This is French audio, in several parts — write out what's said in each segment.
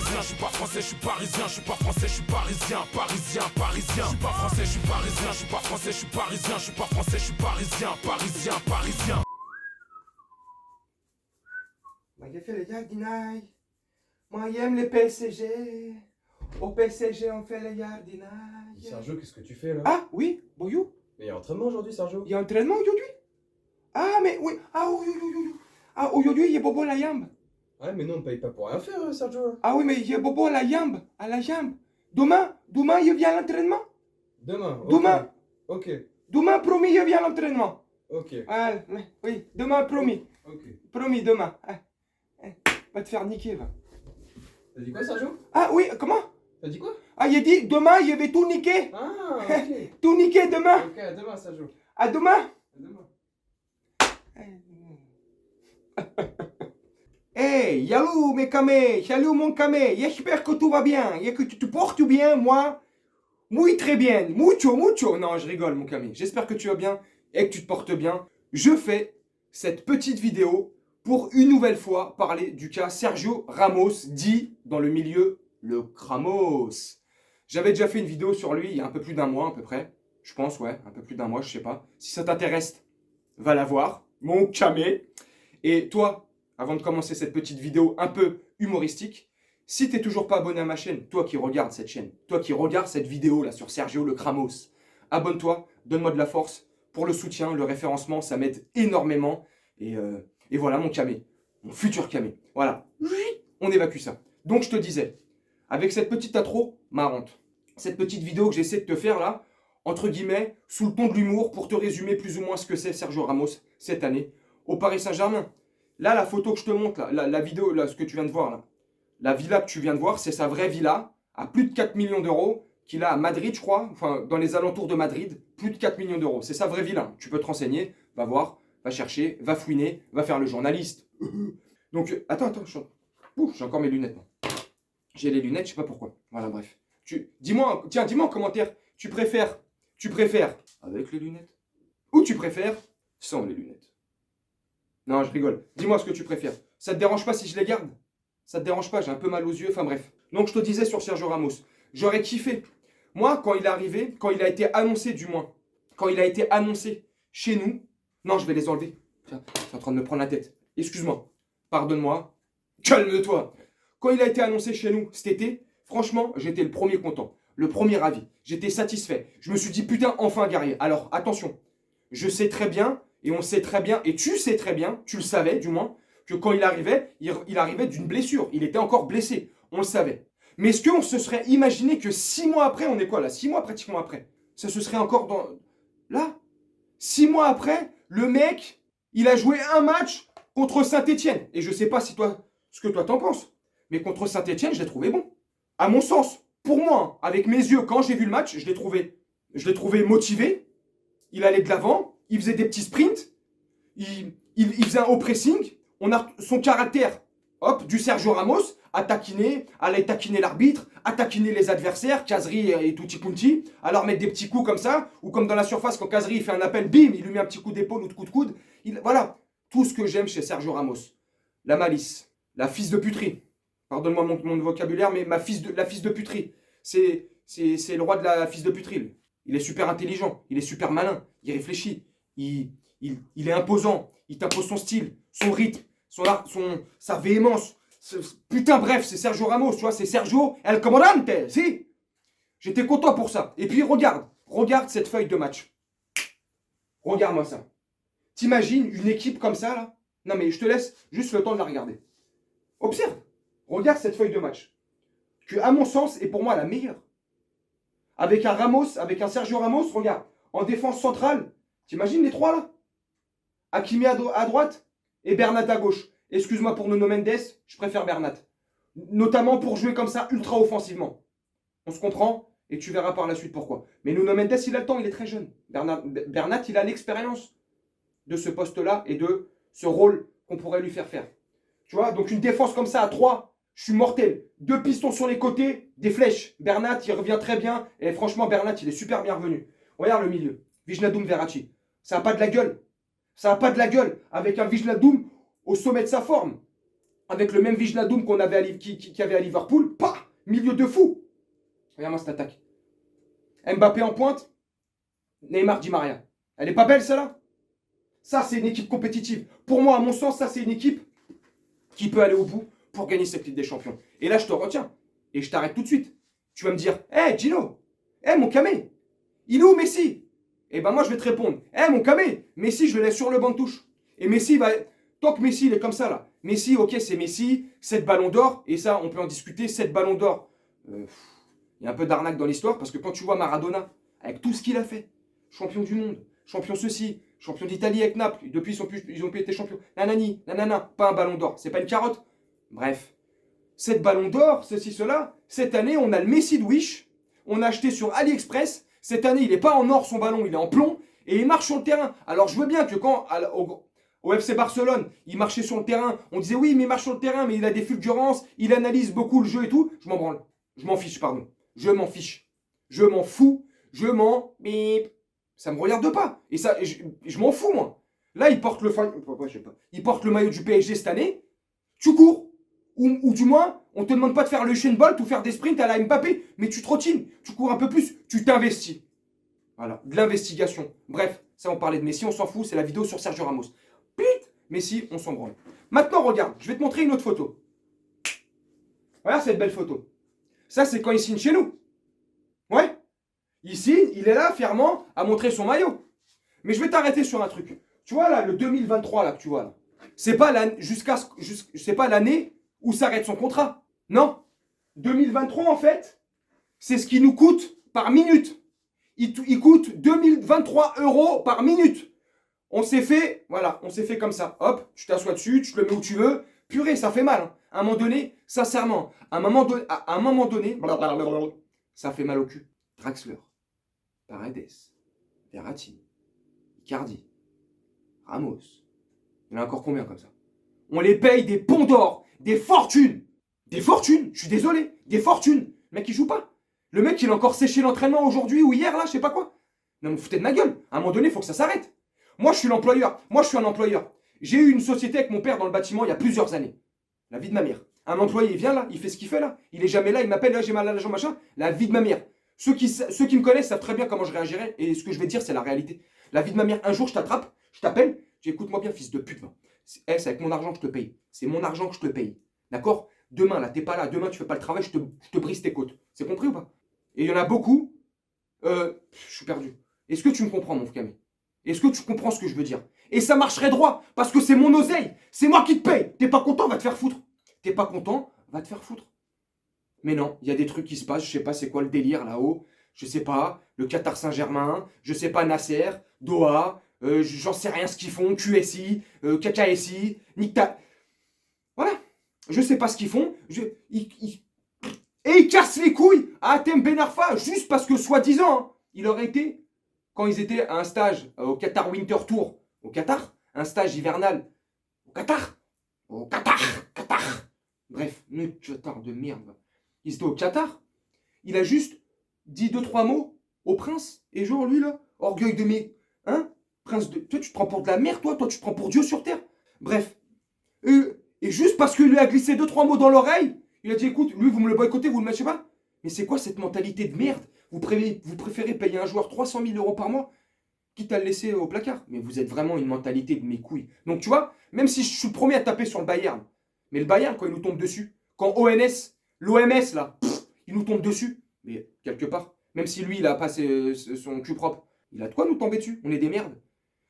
parisien, je suis pas français, je suis parisien, je suis pas français, je suis parisien, parisien, parisien. Je suis pas français, je suis parisien, je suis pas français, je suis parisien, je suis pas français, je suis parisien, parisien, parisien. Moi j'ai fait le jardinage. Moi j'aime le PSG. Au PSG on fait le jardinage. Sergio, qu'est-ce que tu fais là? Ah oui, bonjour. Mais il y a entraînement aujourd'hui, Sergio. Il y a entraînement aujourd'hui? Ah mais oui. Ah oui, oui, oui, oui. Ah aujourd'hui il y a bobo à la jambe. Ouais, mais non, on paye pas pour rien faire, Sergio. Ah oui mais il y a bobo à la jambe. À la jambe. Demain il vient à l'entraînement. Demain. ok. Demain. Ok. Demain promis il vient à l'entraînement. Ok. Ah, oui, demain promis. Ok. Promis demain. Va te faire niquer va. T'as dit quoi, Sergio? Ah oui, comment? T'as dit quoi? Ah il a dit demain il avait tout niqué. Ah, ok. Tout niqué demain. Ok, à demain, Sergio. À demain. À demain. Hey, salut mes camés, salut mon camé, j'espère que tout va bien et que tu te portes bien, moi. Muy très bien, mucho, mucho. Non, je rigole mon camé, j'espère que tu vas bien et que tu te portes bien. Je fais cette petite vidéo pour une nouvelle fois parler du cas Sergio Ramos, dit dans le milieu le Cramos. J'avais déjà fait une vidéo sur lui il y a un peu plus d'un mois à peu près. Je pense, ouais, un peu plus d'un mois, je sais pas. Si ça t'intéresse, va la voir, mon camé. Et toi, avant de commencer cette petite vidéo un peu humoristique, si t'es toujours pas abonné à ma chaîne, toi qui regardes cette chaîne, toi qui regardes cette vidéo là sur Sergio le Cramos, abonne-toi, donne-moi de la force pour le soutien, le référencement, ça m'aide énormément. Et voilà mon camé, mon futur camé. Voilà, on évacue ça. Donc je te disais, avec cette petite intro marrante, cette petite vidéo que j'essaie de te faire là, entre guillemets, sous le ton de l'humour, pour te résumer plus ou moins ce que c'est Sergio Ramos cette année au Paris Saint-Germain. Là, la photo que je te montre, là, la vidéo, là, ce que tu viens de voir, là, la villa que tu viens de voir, c'est sa vraie villa, à plus de 4 millions d'euros, qu'il a à Madrid, je crois, enfin, dans les alentours de Madrid, plus de 4 millions d'euros. C'est sa vraie villa. Tu peux te renseigner, va voir, va chercher, va fouiner, va faire le journaliste. Donc, attends, j'ai encore mes lunettes. J'ai les lunettes, je sais pas pourquoi. Voilà, bref. Dis-moi en commentaire, tu préfères avec les lunettes ou tu préfères sans les lunettes? Non, je rigole. Dis-moi ce que tu préfères. Ça te dérange pas si je les garde? Ça te dérange pas, j'ai un peu mal aux yeux, enfin bref. Donc je te disais sur Sergio Ramos, j'aurais kiffé. Moi, quand il est arrivé, quand il a été annoncé du moins, quand il a été annoncé chez nous, non, je vais les enlever. Tiens, c'est en train de me prendre la tête. Excuse-moi, pardonne-moi, calme-toi. Quand il a été annoncé chez nous cet été, franchement, j'étais le premier content, le premier ravi. J'étais satisfait. Je me suis dit, putain, enfin un guerrier. Alors, attention, je sais très bien, et on sait très bien, et tu sais très bien, tu le savais du moins, que quand il arrivait d'une blessure. Il était encore blessé, on le savait. Mais est-ce qu'on se serait imaginé que 6 mois après, on est quoi là? 6 mois pratiquement après, ça se serait encore dans... Là 6 mois après, le mec, il a joué un match contre Saint-Etienne. Et je sais pas si toi, ce que toi t'en penses, mais contre Saint-Etienne, je l'ai trouvé bon. À mon sens, pour moi, hein, avec mes yeux, quand j'ai vu le match, je l'ai trouvé motivé. Il allait de l'avant, il faisait des petits sprints, il faisait un haut pressing. On a son caractère, hop, du Sergio Ramos, aller taquiner l'arbitre, à taquiner les adversaires, Kazri et Tutti Punti, à leur mettre des petits coups comme ça, ou comme dans la surface, quand Kazri fait un appel, bim, il lui met un petit coup d'épaule ou de coup de coude. Voilà, tout ce que j'aime chez Sergio Ramos. La malice, la fils de puterie. Pardonne-moi mon vocabulaire, mais la fils de puterie. C'est le roi de la fils de puterie, lui. Il est super intelligent, il est super malin, il réfléchit, il est imposant, il t'impose son style, son rythme, sa véhémence. Putain, bref, c'est Sergio Ramos, tu vois, c'est Sergio El Comandante, si. J'étais content pour ça. Et puis regarde cette feuille de match. Regarde-moi ça. T'imagines une équipe comme ça, là? Non, mais je te laisse juste le temps de la regarder. Observe. Regarde cette feuille de match. Que, à mon sens, est pour moi la meilleure. Avec un Sergio Ramos, regarde, en défense centrale, t'imagines les trois là? Hakimi à droite et Bernat à gauche. Excuse-moi pour Nuno Mendes, je préfère Bernat. Notamment pour jouer comme ça, ultra offensivement. On se comprend et tu verras par la suite pourquoi. Mais Nuno Mendes, il a le temps, il est très jeune. Bernat, il a l'expérience de ce poste-là et de ce rôle qu'on pourrait lui faire faire. Tu vois, donc une défense comme ça à 3, je suis mortel. 2 pistons sur les côtés, des flèches. Bernat, il revient très bien. Et franchement, Bernat, il est super bien revenu. Regarde le milieu. Wijnaldum, Verratti. Ça n'a pas de la gueule. Ça n'a pas de la gueule. Avec un Wijnaldum au sommet de sa forme. avec le même Wijnaldum qu'on avait qui avait à Liverpool. Pas milieu de fou. Regarde-moi cette attaque. Mbappé en pointe. Neymar, Di Maria. Elle est pas belle celle-là? Ça, c'est une équipe compétitive. Pour moi, à mon sens, ça, c'est une équipe qui peut aller au bout pour gagner cette Ligue des Champions. Et là, je te retiens. Et je t'arrête tout de suite. Tu vas me dire, hé, Gino, hé, mon camé, il est où Messi? Et ben moi, je vais te répondre, hé, mon camé, Messi, je le laisse sur le banc de touche. Et Messi va... Tant que Messi, il est comme ça, là. Messi, ok, c'est Messi, 7 ballons d'or. Et ça, on peut en discuter, 7 ballons d'or. Il y a un peu d'arnaque dans l'histoire, parce que quand tu vois Maradona, avec tout ce qu'il a fait, champion du monde, champion ceci, champion d'Italie avec Naples, depuis ils ont pu être champions, nanani, nanana, pas un ballon d'or, c'est pas une carotte. Bref, 7 ballons d'or, ceci, cela, cette année, on a le Messi de Wish, on a acheté sur AliExpress, cette année, il n'est pas en or son ballon, il est en plomb, et il marche sur le terrain. Alors je veux bien que quand, au FC Barcelone, il marchait sur le terrain, on disait oui, mais il marche sur le terrain, mais il a des fulgurances, il analyse beaucoup le jeu et tout, je m'en branle, je m'en fiche, pardon, je m'en fiche, je m'en fous, je m'en... bip. Ça me regarde pas. Et ça, je m'en fous, moi. Là, il porte il porte le maillot du PSG cette année. Tu cours. Ou du moins, on te demande pas de faire le Usain Bolt ou faire des sprints à la Mbappé, mais tu trottines. Tu cours un peu plus. Tu t'investis. Voilà. De l'investigation. Bref, ça, on parlait de Messi, on s'en fout. C'est la vidéo sur Sergio Ramos. Pit Messi, on s'en branle. Maintenant, regarde. Je vais te montrer une autre photo. Voilà cette belle photo. Ça, c'est quand il signe chez nous. Ouais. Ici, il est là, fièrement, à montrer son maillot. Mais je vais t'arrêter sur un truc. Tu vois là, le 2023 là que tu vois là, c'est pas l'année où s'arrête son contrat. Non. 2023 en fait, c'est ce qui nous coûte par minute. Il coûte 2023 € par minute. On s'est fait, voilà, on s'est fait comme ça. Hop, tu t'assois dessus, tu te le mets où tu veux. Purée, ça fait mal. Hein. À un moment donné, sincèrement, à un moment donné, ça fait mal au cul. Draxler. Paredes, Verratti, Icardi, Ramos. Il y en a encore combien comme ça? On les paye des ponts d'or, des fortunes. Des fortunes, je suis désolé, des fortunes. Le mec, il joue pas. Le mec, il a encore séché l'entraînement aujourd'hui ou hier, là, je sais pas quoi. Non, mais vous foutez de ma gueule. À un moment donné, il faut que ça s'arrête. Moi, je suis l'employeur. Moi, je suis un employeur. J'ai eu une société avec mon père dans le bâtiment il y a plusieurs années. La vie de ma mère. Un employé, il vient là, il fait ce qu'il fait là. Il est jamais là, il m'appelle, là, j'ai mal à la jambe, machin. La vie de ma mère. Ceux qui me connaissent savent très bien comment je réagirais et ce que je vais dire, c'est la réalité. La vie de ma mère, un jour, je t'attrape, je t'appelle, tu écoute-moi bien, fils de pute. C'est avec mon argent que je te paye. C'est mon argent que je te paye. D'accord? Demain, là, t'es pas là. Demain, tu fais pas le travail, je te brise tes côtes. C'est compris ou pas? Et il y en a beaucoup. Je suis perdu. Est-ce que tu me comprends, mon Camé? Est-ce que tu comprends ce que je veux dire? Et ça marcherait droit, parce que c'est mon oseille. C'est moi qui te paye. T'es pas content, va te faire foutre. T'es pas content, va te faire foutre. Mais non, il y a des trucs qui se passent, je sais pas c'est quoi le délire là-haut, je sais pas, le Qatar Saint-Germain, je sais pas Nasser, Doha, j'en sais rien ce qu'ils font, QSI, KKSI, Nikta. Voilà, je sais pas ce qu'ils font, et ils cassent les couilles à Hatem Ben Arfa, juste parce que soi-disant, hein, il aurait été, quand ils étaient à un stage au Qatar Winter Tour, au Qatar, un stage hivernal, au Qatar, bref, Qatar de merde. Il était au Qatar, il a juste dit 2-3 mots au prince, et genre lui là, orgueil de mes... Hein? Prince de... Toi tu te prends pour de la merde, toi tu te prends pour Dieu sur terre. Bref. Et juste parce qu'il lui a glissé 2-3 mots dans l'oreille, il a dit écoute, lui vous me le boycottez, vous le mettez pas. Mais c'est quoi cette mentalité de merde? Vous préférez payer un joueur 300 000 € par mois, quitte à le laisser au placard. Mais vous êtes vraiment une mentalité de mes couilles. Donc tu vois, même si je suis le premier à taper sur le Bayern, mais le Bayern quand il nous tombe dessus, quand l'OMS là, il nous tombe dessus, mais quelque part, même si lui il a pas son cul propre, il a de quoi nous tomber dessus, on est des merdes.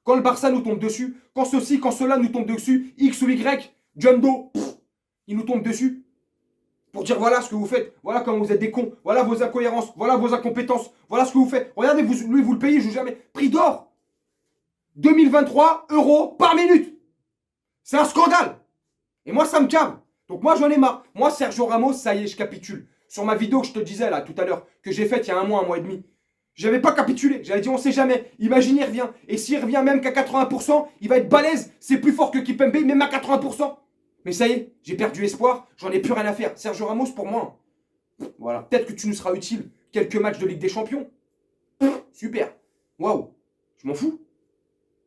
Quand le Barça nous tombe dessus, quand ceci, quand cela nous tombe dessus, X ou Y, John Doe, il nous tombe dessus. Pour dire voilà ce que vous faites, voilà comment vous êtes des cons, voilà vos incohérences, voilà vos incompétences, voilà ce que vous faites. Regardez, lui vous le payez, je ne jamais. Prix d'or, 2023 € par minute. C'est un scandale. Et moi ça me cave. Donc moi j'en ai marre. Moi Sergio Ramos, ça y est, je capitule. Sur ma vidéo que je te disais là tout à l'heure, que j'ai faite il y a un mois et demi, j'avais pas capitulé. J'avais dit on sait jamais. Imagine il revient. Et s'il revient même qu'à 80%, il va être balèze. C'est plus fort que Kipembe, même à 80%. Mais ça y est, j'ai perdu espoir. J'en ai plus rien à faire. Sergio Ramos pour moi. Voilà. Peut-être que tu nous seras utile. Quelques matchs de Ligue des Champions. Super. Waouh. Je m'en fous.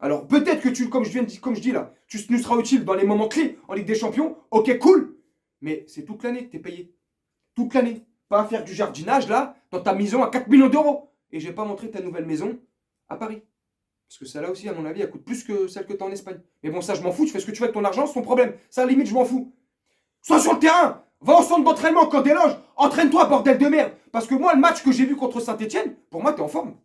Alors peut-être que comme je dis là, tu nous seras utile dans les moments clés en Ligue des Champions. Ok, cool. Mais c'est toute l'année que t'es payé. Toute l'année. Pas à faire du jardinage là, dans ta maison à 4 millions d'euros. Et je vais pas montrer ta nouvelle maison à Paris. Parce que celle-là aussi, à mon avis, elle coûte plus que celle que t'as en Espagne. Mais bon, ça, je m'en fous. Tu fais ce que tu veux avec ton argent, c'est ton problème. Ça, à la limite, je m'en fous. Sois sur le terrain. Va au centre d'entraînement quand des loges. Entraîne-toi, bordel de merde. Parce que moi, le match que j'ai vu contre Saint-Etienne, pour moi, t'es en forme.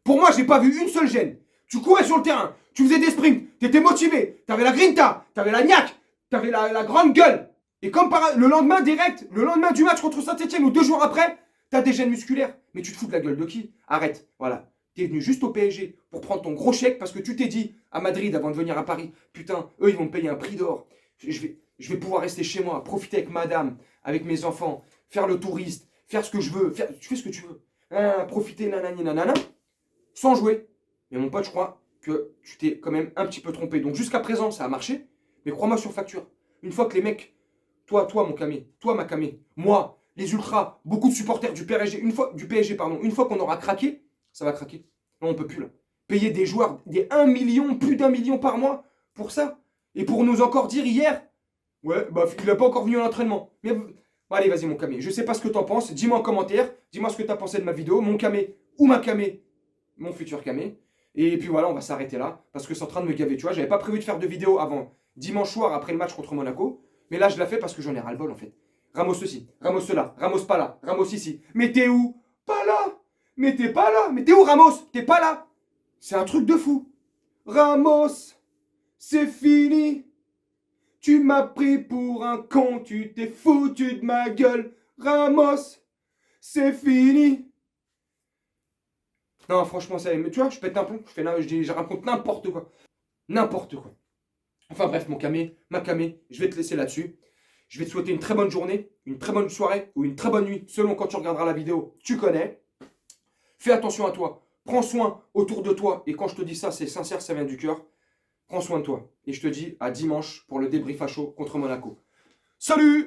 Pour moi, j'ai pas vu une seule gêne. Tu courais sur le terrain, tu faisais des sprints, t'étais motivé, t'avais la grinta, t'avais la niaque, t'avais la grande gueule. Et comme le lendemain direct, le lendemain du match contre Saint-Etienne ou 2 jours après, t'as des gènes musculaires. Mais tu te fous de la gueule de qui? Arrête, voilà. T'es venu juste au PSG pour prendre ton gros chèque parce que tu t'es dit à Madrid avant de venir à Paris, putain, eux ils vont me payer un prix d'or. Je vais pouvoir rester chez moi, profiter avec madame, avec mes enfants, faire le touriste, faire ce que je veux, tu fais ce que tu veux. Profiter, nanani, nanana, sans jouer. Mais mon pote, je crois que tu t'es quand même un petit peu trompé. Donc jusqu'à présent, ça a marché, mais crois-moi sur facture. Une fois que les mecs, toi mon camé, toi ma camé, moi, les ultras, beaucoup de supporters du PSG, une fois qu'on aura craqué, ça va craquer. Non, on peut plus là. Payer des joueurs, des 1 million, plus d'1 million par mois pour ça. Et pour nous encore dire hier, ouais, bah il n'a pas encore venu à l'entraînement. Mais bon, allez, vas-y mon camé, je sais pas ce que t'en penses, dis-moi en commentaire, dis-moi ce que t'as pensé de ma vidéo, mon camé ou ma camé, mon futur camé. Et puis voilà, on va s'arrêter là, parce que c'est en train de me gaver, tu vois. J'avais pas prévu de faire de vidéo avant dimanche soir, après le match contre Monaco. Mais là, je la fais parce que j'en ai ras-le-bol, en fait. Ramos ceci, Ramos cela, Ramos pas là, Ramos ici. Mais t'es où? Pas là. Mais t'es pas là. Mais t'es où, Ramos? T'es pas là. C'est un truc de fou. Ramos, c'est fini. Tu m'as pris pour un con, tu t'es foutu de ma gueule. Ramos, c'est fini. Non, franchement, ça, mais tu vois, je pète un plomb, je raconte n'importe quoi. N'importe quoi. Enfin bref, mon camé, ma camé, je vais te laisser là-dessus. Je vais te souhaiter une très bonne journée, une très bonne soirée ou une très bonne nuit, selon quand tu regarderas la vidéo, tu connais. Fais attention à toi, prends soin autour de toi, et quand je te dis ça, c'est sincère, ça vient du cœur. Prends soin de toi. Et je te dis à dimanche pour le débrief à chaud contre Monaco. Salut!